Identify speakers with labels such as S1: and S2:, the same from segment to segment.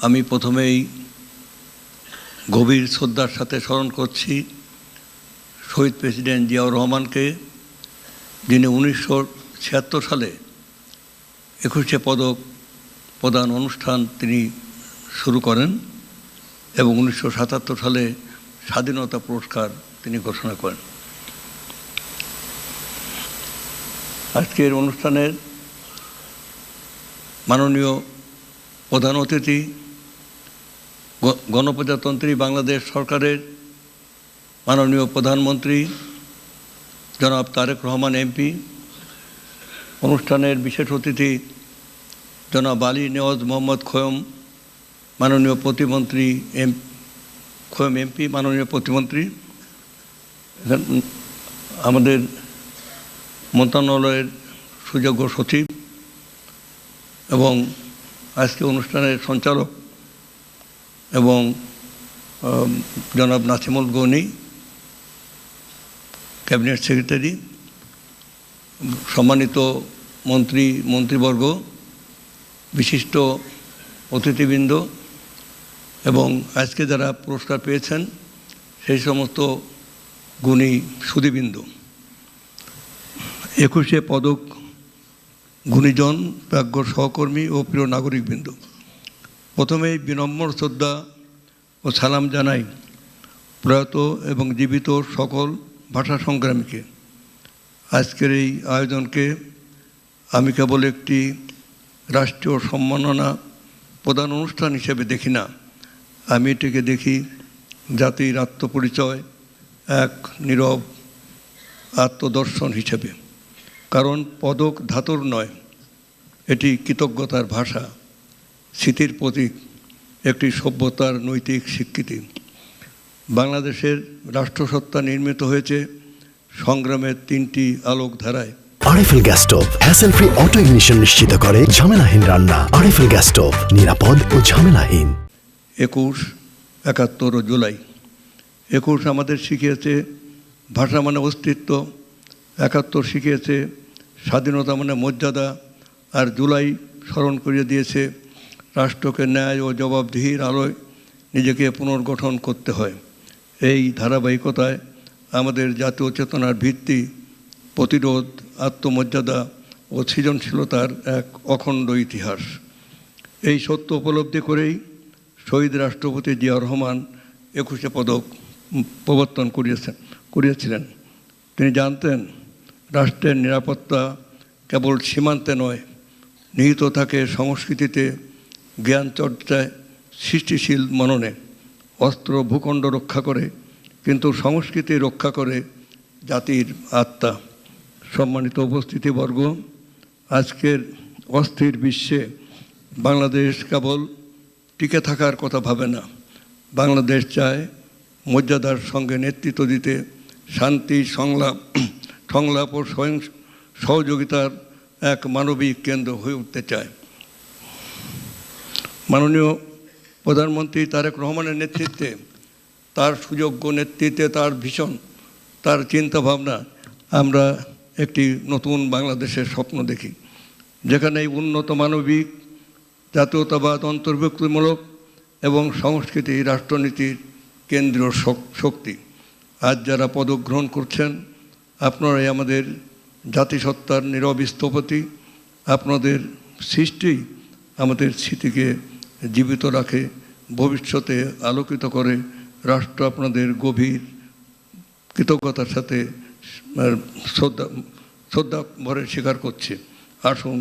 S1: আমি প্রথমেই গভীর শ্রদ্ধার সাথে স্মরণ করছি শহীদ প্রেসিডেন্ট জিয়াউর রহমানকে, যিনি 1976 সালে 21শে পদক প্রদান অনুষ্ঠান তিনি শুরু করেন এবং 1977 সালে স্বাধীনতা পুরস্কার তিনি ঘোষণা করেন। আজকের অনুষ্ঠানের মাননীয় প্রধান অতিথি গণপ্রজাতন্ত্রী বাংলাদেশ সরকারের মাননীয় প্রধানমন্ত্রী জনাব তারেক রহমান এমপি, অনুষ্ঠানের বিশেষ অতিথি জনাব আলী নেওয়াজ মোহাম্মদ খোয়ম মাননীয় প্রতিমন্ত্রী খোয়ম এমপি, মাননীয় প্রতিমন্ত্রী, আমাদের মন্ত্রণালয়ের সুযোগ্য সচিব এবং আজকে অনুষ্ঠানের সঞ্চালক এবং জনাব নাসিমুল গনি ক্যাবিনেট সেক্রেটারি, সম্মানিত মন্ত্রীবর্গ, বিশিষ্ট অতিথিবৃন্দ এবং আজকে যারা পুরস্কার পেয়েছেন সেই সমস্ত গুণী সুধীবৃন্দ, 21শে পদক গুণীজন, প্রাজ্ঞ সহকর্মী ও প্রিয় নাগরিকবৃন্দ, প্রথমেই বিনম্র শ্রদ্ধা ও সালাম জানাই প্রয়াত এবং জীবিত সকল ভাষা সংগ্রামীকে। আজকের এই আয়োজনকে আমি কেবল একটি রাষ্ট্রীয় সম্মাননা প্রদান অনুষ্ঠান হিসেবে দেখি না, আমি এটিকে দেখি জাতির আত্মপরিচয়, এক নীরব আত্মদর্শন হিসেবে। কারণ পদক ধাতুর নয়, এটি কৃতজ্ঞতার ভাষা, স্মৃতির প্রতীক, একটি সভ্যতার নৈতিক স্বীকৃতি। বাংলাদেশের রাষ্ট্রসত্তা নির্মিত হয়েছে সংগ্রামের 3টি আলোকধারায়।
S2: RFL gas stove hassle free auto ignition নিশ্চিত করে ঝামেলাহীন রান্না। আরএফএল গ্যাস স্টোভ, নিরাপদ ও ঝামেলাহীন।
S1: 21, 71 ও জুলাই। 21 আমাদের শিখিয়েছে ভাষা মানে অস্তিত্ব, 71 শিখিয়েছে স্বাধীনতা মানে মর্যাদা, আর জুলাই স্মরণ করিয়ে দিয়েছে রাষ্ট্রকে ন্যায় ও জবাবদিহির আলোয় নিজেকে পুনর্গঠন করতে হয়। এই ধারাবাহিকতায় আমাদের জাতীয় চেতনার ভিত্তি প্রতিরোধ, আত্মমর্যাদা ও সৃজনশীলতার এক অখণ্ড ইতিহাস। এই সত্য উপলব্ধি করেই শহীদ রাষ্ট্রপতি জিয়াউর রহমান 21শে পদক প্রবর্তন করিয়েছিলেন। তিনি জানতেন রাষ্ট্রের নিরাপত্তা কেবল সীমান্তে নয়, নিহিত থাকে সংস্কৃতিতে, জ্ঞান চর্চায়, সৃষ্টিশীল মননে। অস্ত্র ভূখণ্ড রক্ষা করে, কিন্তু সংস্কৃতি রক্ষা করে জাতির আত্মা। সম্মানিত উপস্থিতিবর্গ, আজকের অস্থির বিশ্বে বাংলাদেশ কেবল টিকে থাকার কথা ভাবে না, বাংলাদেশ চায় মর্যাদার সঙ্গে নেতৃত্ব দিতে, শান্তি, সংলাপ ও সহযোগিতার এক মানবিক কেন্দ্র হয়ে উঠতে চায়। মাননীয় প্রধানমন্ত্রী তারেক রহমানের নেতৃত্বে, তার সুযোগ্য নেতৃত্বে, তার ভীষণ, তার চিন্তাভাবনা, আমরা একটি নতুন বাংলাদেশের স্বপ্ন দেখি, যেখানে উন্নত মানবিক, জাতীয়তাবাদ, অন্তর্ভুক্তিমূলক এবং সংস্কৃতি রাষ্ট্রনীতির কেন্দ্রীয় শক্তি। আজ যারা পদক গ্রহণ করছেন, আপনারাই আমাদের জাতিসত্তার নীরব স্থপতি। আপনাদের সৃষ্টি আমাদের স্মৃতিকে জীবিত রাখে, ভবিষ্যতে আলোকিত করে। রাষ্ট্র আপনাদের গভীর কৃতজ্ঞতার সাথে শ্রদ্ধা ভরে স্বীকার করছে। আসুন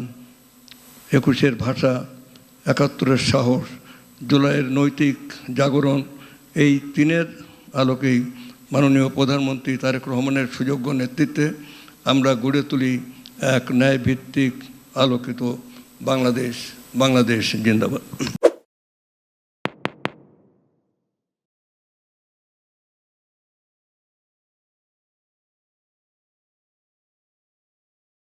S1: 21-এর ভাষা, 71-এর সাহস, জুলাইয়ের নৈতিক জাগরণ, এই 3-এর আলোকেই মাননীয় প্রধানমন্ত্রী তারেক রহমানের সুযোগ্য নেতৃত্বে আমরা গড়ে তুলি এক ন্যায়ভিত্তিক আলোকিত বাংলাদেশ। বাংলাদেশ জিন্দাবাদ।